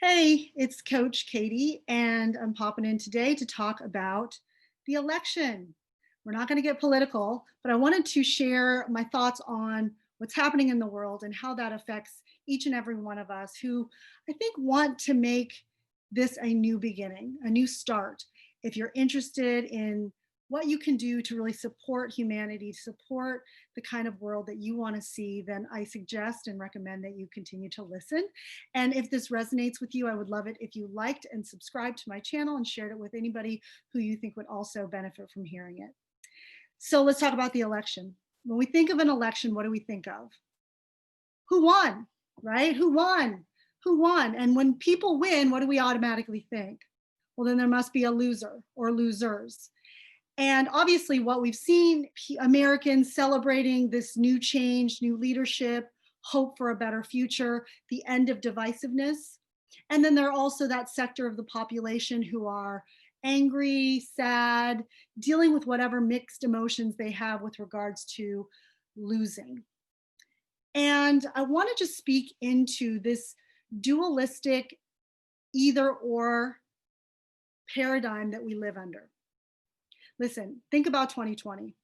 Hey, it's Coach Katie, and I'm popping in today to talk about the election. We're not going to get political, but I wanted to share my thoughts on what's happening in the world and how that affects each and every one of us who I think want to make this a new beginning, a new start. If you're interested in what you can do to really support humanity, support the kind of world that you want to see, then I suggest and recommend that you continue to listen. And if this resonates with you, I would love it if you liked and subscribed to my channel and shared it with anybody who you think would also benefit from hearing it. So let's talk about the election. When we think of an election, what do we think of? Who won, right? Who won? Who won? And when people win, what do we automatically think? Well, then there must be a loser or losers. And obviously, what we've seen Americans celebrating this new change, new leadership, hope for a better future, the end of divisiveness. And then there are also that sector of the population who are angry, sad, dealing with whatever mixed emotions they have with regards to losing. And I want to just speak into this dualistic either or paradigm that we live under. Listen, think about 2020.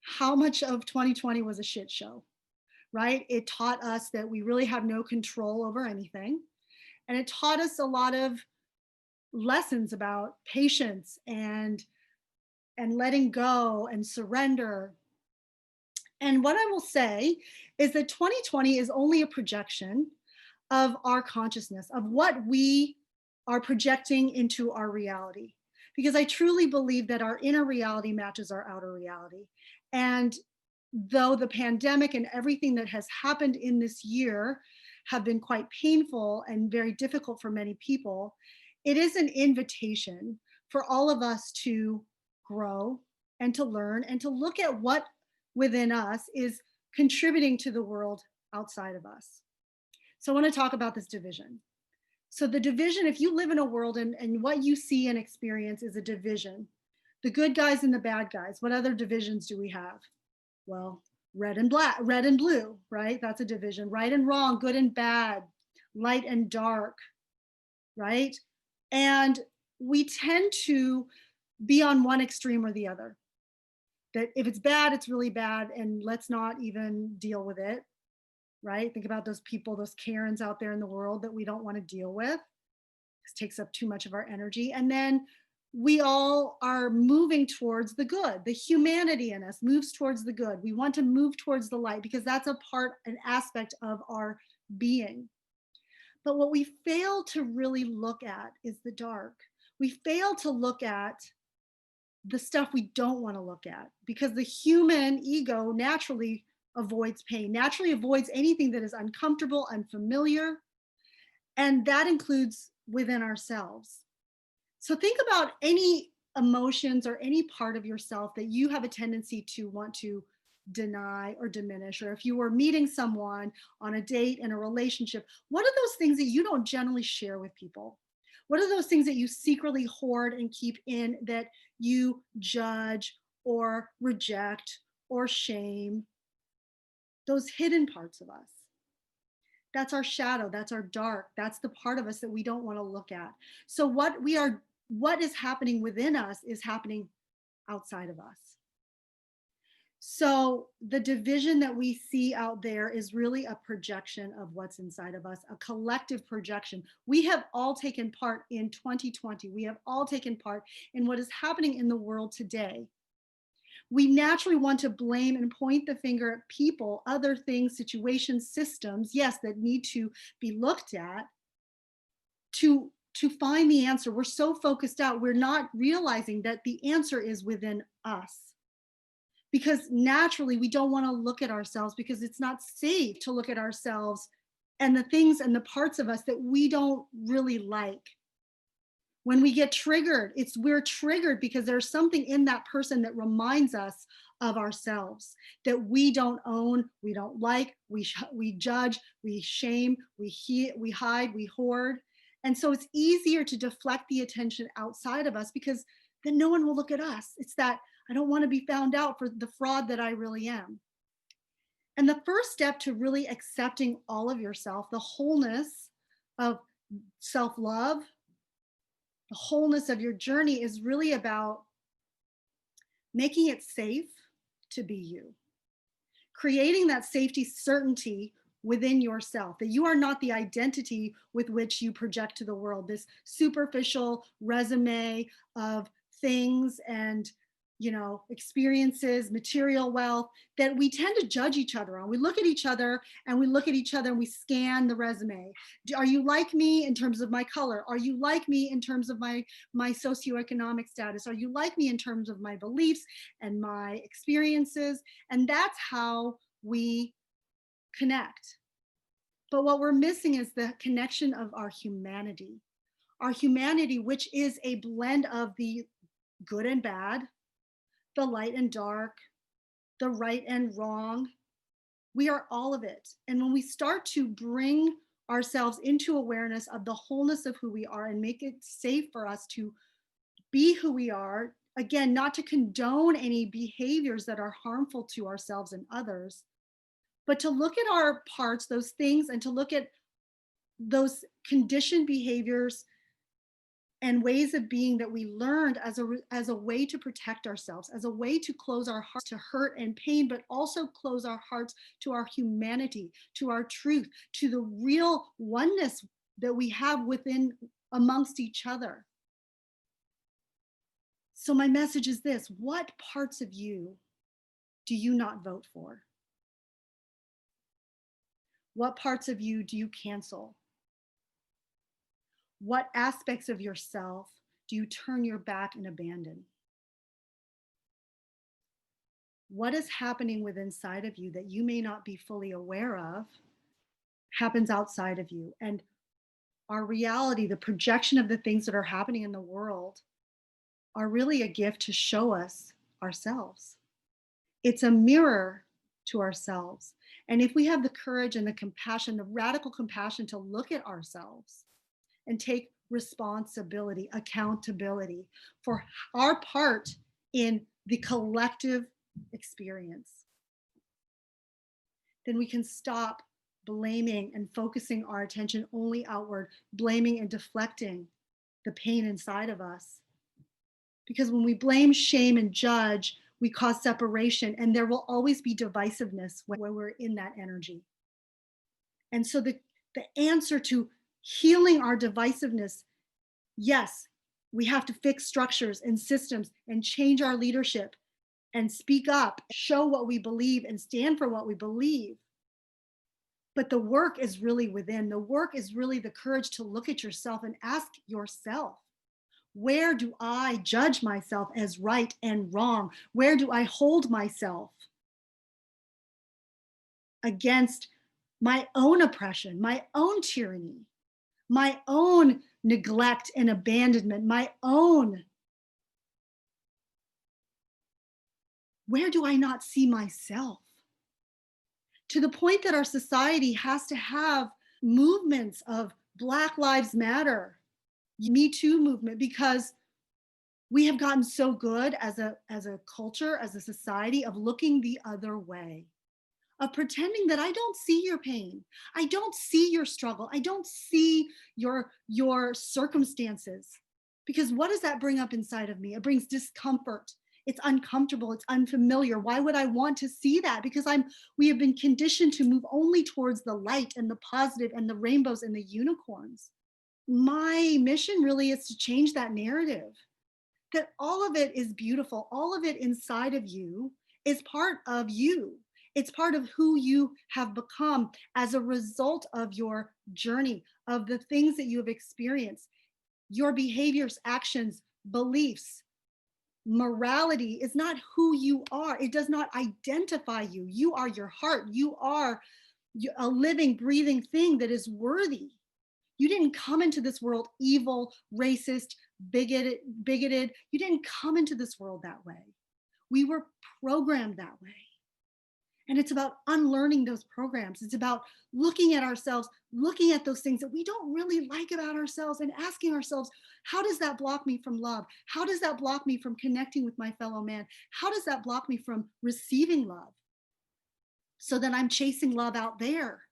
How much of 2020 was a shit show, right? It taught us that we really have no control over anything. And it taught us a lot of lessons about patience and letting go and surrender. And what I will say is that 2020 is only a projection of our consciousness, of what we are projecting into our reality. Because I truly believe that our inner reality matches our outer reality. And though the pandemic and everything that has happened in this year have been quite painful and very difficult for many people, it is an invitation for all of us to grow and to learn and to look at what within us is contributing to the world outside of us. So I want to talk about this division. So the division, if you live in a world and what you see and experience is a division, the good guys and the bad guys, what other divisions do we have? Well, red and black, red and blue, right? That's a division. Right and wrong, good and bad, light and dark, right? And we tend to be on one extreme or the other. That if it's bad, it's really bad, and let's not even deal with it, right? Think about those people, those Karens out there in the world that we don't want to deal with. This takes up too much of our energy. And then we all are moving towards the good. The humanity in us moves towards the good. We want to move towards the light because that's a part, an aspect of our being. But what we fail to really look at is the dark. We fail to look at the stuff we don't want to look at because the human ego naturally avoids pain, naturally avoids anything that is uncomfortable, unfamiliar, and that includes within ourselves. So think about any emotions or any part of yourself that you have a tendency to want to deny or diminish, or if you were meeting someone on a date in a relationship, what are those things that you don't generally share with people? What are those things that you secretly hoard and keep in that you judge or reject or shame? Those hidden parts of us. That's our shadow, that's our dark, that's the part of us that we don't want to look at. So what is happening within us is happening outside of us. So the division that we see out there is really a projection of what's inside of us, a collective projection. We have all taken part in 2020. We have all taken part in what is happening in the world today. We naturally want to blame and point the finger at people, other things, situations, systems, yes, that need to be looked at to find the answer. We're so focused out, we're not realizing that the answer is within us. Because naturally, we don't want to look at ourselves because it's not safe to look at ourselves and the things and the parts of us that we don't really like. When we get triggered, we're triggered because there's something in that person that reminds us of ourselves that we don't own, we don't like, we judge, we shame, we hide, we hoard. And so it's easier to deflect the attention outside of us because then no one will look at us. It's that I don't want to be found out for the fraud that I really am. And the first step to really accepting all of yourself, the wholeness of self-love, the wholeness of your journey is really about making it safe to be you, creating that safety certainty within yourself, that you are not the identity with which you project to the world, this superficial resume of things and experiences, material wealth, that we tend to judge each other on. We look at each other and we look at each other and we scan the resume. Are you like me in terms of my color? Are you like me in terms of my socioeconomic status? Are you like me in terms of my beliefs and my experiences? And that's how we connect. But what we're missing is the connection of our humanity, which is a blend of the good and bad, the light and dark, the right and wrong. We are all of it. And when we start to bring ourselves into awareness of the wholeness of who we are and make it safe for us to be who we are, again, not to condone any behaviors that are harmful to ourselves and others, but to look at our parts, those things, and to look at those conditioned behaviors and ways of being that we learned as a way to protect ourselves, as a way to close our hearts to hurt and pain, but also close our hearts to our humanity, to our truth, to the real oneness that we have within amongst each other. So my message is this: what parts of you do you not vote for? What parts of you do you cancel? What aspects of yourself do you turn your back and abandon? What is happening within inside of you that you may not be fully aware of happens outside of you? And our reality, the projection of the things that are happening in the world, are really a gift to show us ourselves. It's a mirror to ourselves. And if we have the courage and the compassion, the radical compassion to look at ourselves and take responsibility, accountability for our part in the collective experience, then we can stop blaming and focusing our attention only outward, blaming and deflecting the pain inside of us. Because when we blame, shame, and judge, we cause separation, and there will always be divisiveness when we're in that energy. And so the answer to healing our divisiveness, yes, we have to fix structures and systems and change our leadership and speak up, show what we believe and stand for what we believe. But the work is really within. The work is really the courage to look at yourself and ask yourself, where do I judge myself as right and wrong? Where do I hold myself against my own oppression, my own tyranny, my own neglect and abandonment, my own? Where do I not see myself? To the point that our society has to have movements of Black Lives Matter, Me Too movement, because we have gotten so good as a culture, as a society, of looking the other way, of pretending that I don't see your pain, I don't see your struggle, I don't see your circumstances. Because what does that bring up inside of me? It brings discomfort. It's uncomfortable, it's unfamiliar. Why would I want to see that? Because we have been conditioned to move only towards the light and the positive and the rainbows and the unicorns. My mission really is to change that narrative, that all of it is beautiful. All of it inside of you is part of you. It's part of who you have become as a result of your journey, of the things that you have experienced, your behaviors, actions, beliefs. Morality is not who you are. It does not identify you. You are your heart. You are a living, breathing thing that is worthy. You didn't come into this world evil, racist, bigoted. You didn't come into this world that way. We were programmed that way. And it's about unlearning those programs. It's about looking at ourselves, looking at those things that we don't really like about ourselves, and asking ourselves, how does that block me from love? How does that block me from connecting with my fellow man? How does that block me from receiving love? So that I'm chasing love out there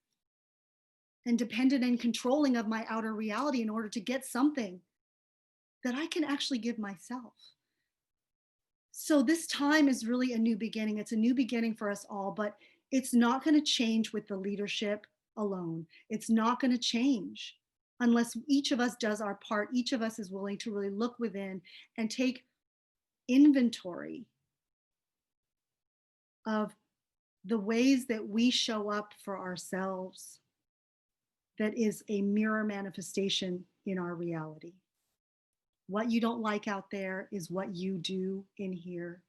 and dependent and controlling of my outer reality in order to get something that I can actually give myself. So this time is really a new beginning. It's a new beginning for us all, but it's not going to change with the leadership alone. It's not going to change unless each of us does our part. Each of us is willing to really look within and take inventory of the ways that we show up for ourselves that is a mirror manifestation in our reality. What you don't like out there is what you do in here.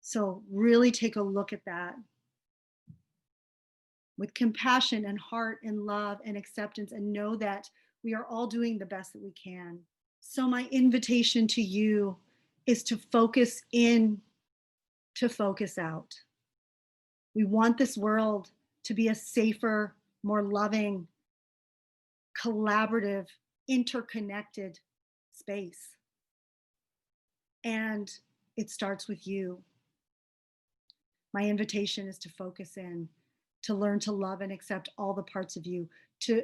So, really take a look at that with compassion and heart and love and acceptance, and know that we are all doing the best that we can. So, my invitation to you is to focus in, to focus out. We want this world to be a safer, more loving, collaborative, interconnected space. And it starts with you. My invitation is to focus in, to learn to love and accept all the parts of you, to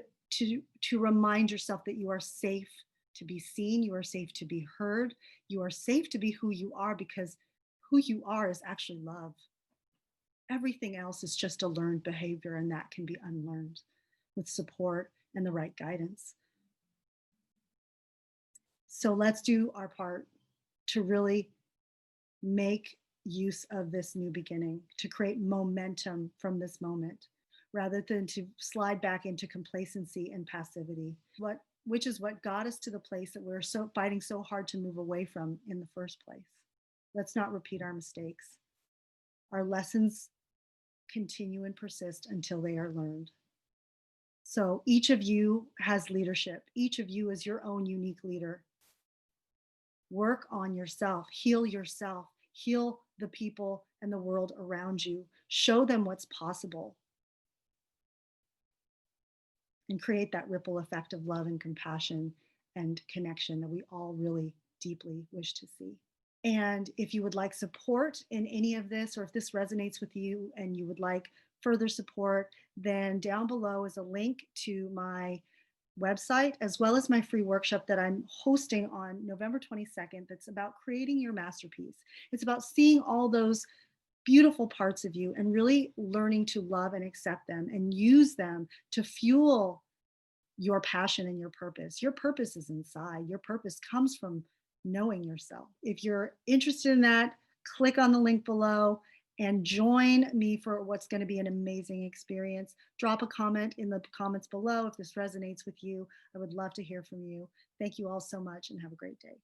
remind yourself that you are safe to be seen, you are safe to be heard, you are safe to be who you are, because who you are is actually love. Everything else is just a learned behavior, and that can be unlearned with support and the right guidance. So let's do our part to really make use of this new beginning, to create momentum from this moment rather than to slide back into complacency and passivity, which is what got us to the place that we're so fighting so hard to move away from in the first place. Let's not repeat our mistakes. Our lessons continue and persist until they are learned. So each of you has leadership. Each of you is your own unique leader. Work on yourself, heal the people and the world around you, show them what's possible, and create that ripple effect of love and compassion and connection that we all really deeply wish to see. And if you would like support in any of this, or if this resonates with you and you would like further support, then down below is a link to my website, as well as my free workshop that I'm hosting on November 22nd. That's about creating your masterpiece. It's about seeing all those beautiful parts of you and really learning to love and accept them and use them to fuel your passion and your purpose. Your purpose is inside. Your purpose comes from knowing yourself. If you're interested in that, click on the link below and join me for what's going to be an amazing experience. Drop a comment in the comments below if this resonates with you. I would love to hear from you. Thank you all so much and have a great day.